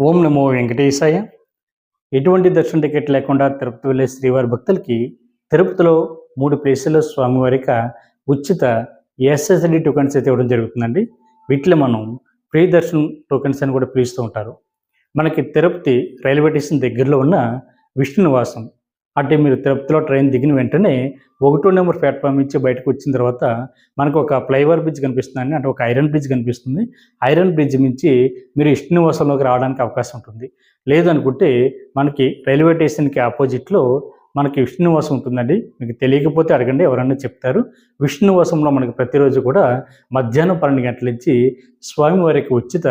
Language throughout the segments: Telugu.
ఓం నమో వెంకటేశాయ. ఎటువంటి దర్శన టికెట్ లేకుండా తిరుపతి వెళ్ళే శ్రీవారి భక్తులకి తిరుపతిలో 3 ప్లేసుల్లో స్వామివారిక ఉచిత ఎస్ఎస్డి టోకెన్స్ అయితే ఇవ్వడం జరుగుతుందండి. వీటిలో మనం ఫ్రీ దర్శనం టోకెన్స్ అని కూడా పిలుస్తూ ఉంటారు. మనకి తిరుపతి రైల్వే స్టేషన్ దగ్గరలో ఉన్న విష్ణు నివాసం అంటే మీరు తిరుపతిలో ట్రైన్ దిగిన వెంటనే 1 నెంబర్ ప్లాట్ఫామ్ నుంచి బయటకు వచ్చిన తర్వాత మనకు ఒక ఫ్లైఓవర్ బ్రిడ్జ్ కనిపిస్తుందండి. అంటే ఒక ఐరన్ బ్రిడ్జ్ కనిపిస్తుంది. ఐరన్ బ్రిడ్జ్ నుంచి మీరు విష్ణు నివాసంలోకి రావడానికి అవకాశం ఉంటుంది. లేదనుకుంటే మనకి రైల్వే స్టేషన్కి ఆపోజిట్లో మనకి విష్ణు నివాసం ఉంటుందండి. మీకు తెలియకపోతే అడగండి, ఎవరన్నా చెప్తారు. విష్ణు నివాసంలో మనకి ప్రతిరోజు కూడా మధ్యాహ్నం 12 గంటల నుంచి స్వామివారికి ఉచిత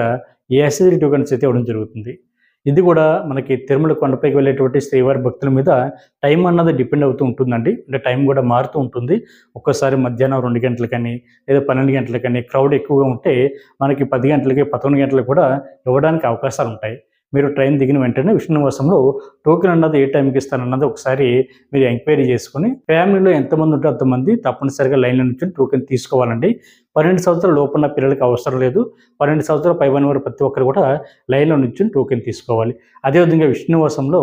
ఎస్ఎస్డి టోకెన్స్ అయితే ఇవ్వడం జరుగుతుంది. ఇది కూడా మనకి తిరుమల కొండపైకి వెళ్ళేటువంటి శ్రీవారి భక్తుల మీద టైం అన్నది డిపెండ్ అవుతూ ఉంటుందండి. అంటే టైం కూడా మారుతూ ఉంటుంది. ఒక్కోసారి మధ్యాహ్నం 2 గంటలకని లేదా 12 గంటలకని క్రౌడ్ ఎక్కువగా ఉంటే మనకి 10 గంటలకి 11 గంటలకు కూడా ఇవ్వడానికి అవకాశాలు ఉంటాయి. మీరు ట్రైన్ దిగిన వెంటనే విష్ణు నివాసంలో టోకెన్ అన్నది ఏ టైంకి ఇస్తారన్నది ఒకసారి మీరు ఎంక్వైరీ చేసుకుని ఫ్యామిలీలో ఎంతమంది ఉంటే అంతమంది తప్పనిసరిగా లైన్లో నుంచి టోకెన్ తీసుకోవాలండి. 12 సంవత్సరాల లోపున్న పిల్లలకి అవసరం లేదు. 12 సంవత్సరాల పైబడిన వారు ప్రతి ఒక్కరు కూడా లైన్లో నుంచి టోకెన్ తీసుకోవాలి. అదేవిధంగా విష్ణు నివాసంలో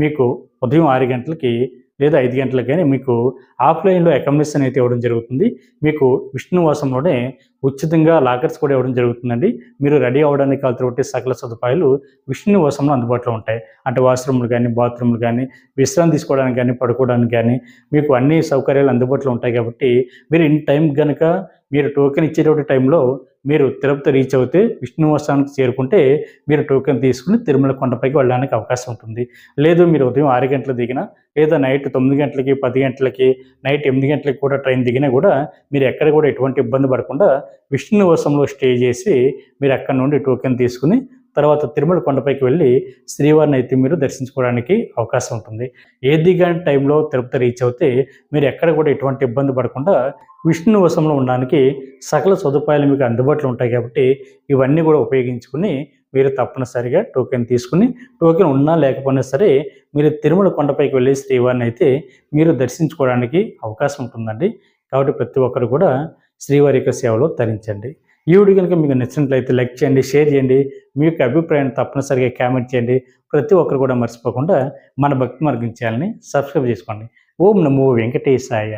మీకు ఉదయం 6 గంటలకి లేదా 5 గంటలకైనా మీకు ఆఫ్లైన్లో అకామిడేషన్ అయితే ఇవ్వడం జరుగుతుంది. మీకు విష్ణు నివాసంలోనే ఉచితంగా లాకర్స్ కూడా ఇవ్వడం జరుగుతుందండి. మీరు రెడీ అవ్వడానికి కావాల్సినటువంటి సకల సదుపాయాలు విష్ణు నివాసంలో అందుబాటులో ఉంటాయి. అంటే వాష్రూమ్లు కానీ, బాత్రూమ్లు కానీ, విశ్రాంతి తీసుకోవడానికి కానీ, పడుకోవడానికి కానీ మీకు అన్ని సౌకర్యాలు అందుబాటులో ఉంటాయి. కాబట్టి మీరు ఇన్ టైం కనుక మీరు టోకెన్ ఇచ్చేటువంటి టైంలో మీరు తిరుపతి రీచ్ అవుతే విష్ణు నివాసానికి చేరుకుంటే మీరు టోకెన్ తీసుకుని తిరుమల కొండపైకి వెళ్ళడానికి అవకాశం ఉంటుంది. లేదు మీరు ఉదయం 6 గంటలకు దిగినా లేదా నైట్ 9 గంటలకి, 10 గంటలకి, నైట్ 8 గంటలకి కూడా ట్రైన్ దిగినా కూడా మీరు ఎక్కడ కూడా ఎటువంటి ఇబ్బంది పడకుండా విష్ణు నివాసంలో స్టే చేసి మీరు అక్కడ నుండి టోకెన్ తీసుకుని తర్వాత తిరుమల కొండపైకి వెళ్ళి శ్రీవారిని అయితే మీరు దర్శించుకోవడానికి అవకాశం ఉంటుంది. ఏది కానీ టైంలో తిరుపతి రీచ్ అవుతే మీరు ఎక్కడ కూడా ఎటువంటి ఇబ్బంది పడకుండా విష్ణు నివాసంలో ఉండడానికి సకల సదుపాయాలు మీకు అందుబాటులో ఉంటాయి. కాబట్టి ఇవన్నీ కూడా ఉపయోగించుకుని మీరు తప్పనిసరిగా టోకెన్ తీసుకుని టోకెన్ ఉన్నా లేకపోయినా సరే మీరు తిరుమల కొండపైకి వెళ్ళి శ్రీవారిని అయితే మీరు దర్శించుకోవడానికి అవకాశం ఉంటుందండి. కాబట్టి ప్రతి ఒక్కరు కూడా శ్రీవారి యొక్క సేవలో తరించండి. ఈ వీడియో కనుక మీకు నచ్చినట్లయితే లైక్ చేయండి, షేర్ చేయండి. మీ యొక్క అభిప్రాయాన్ని తప్పనిసరిగా కామెంట్ చేయండి. ప్రతి ఒక్కరు కూడా మర్చిపోకుండా మన భక్తి మార్గం ఛానల్ని సబ్స్క్రైబ్ చేసుకోండి. ఓం నమో వెంకటేశాయ.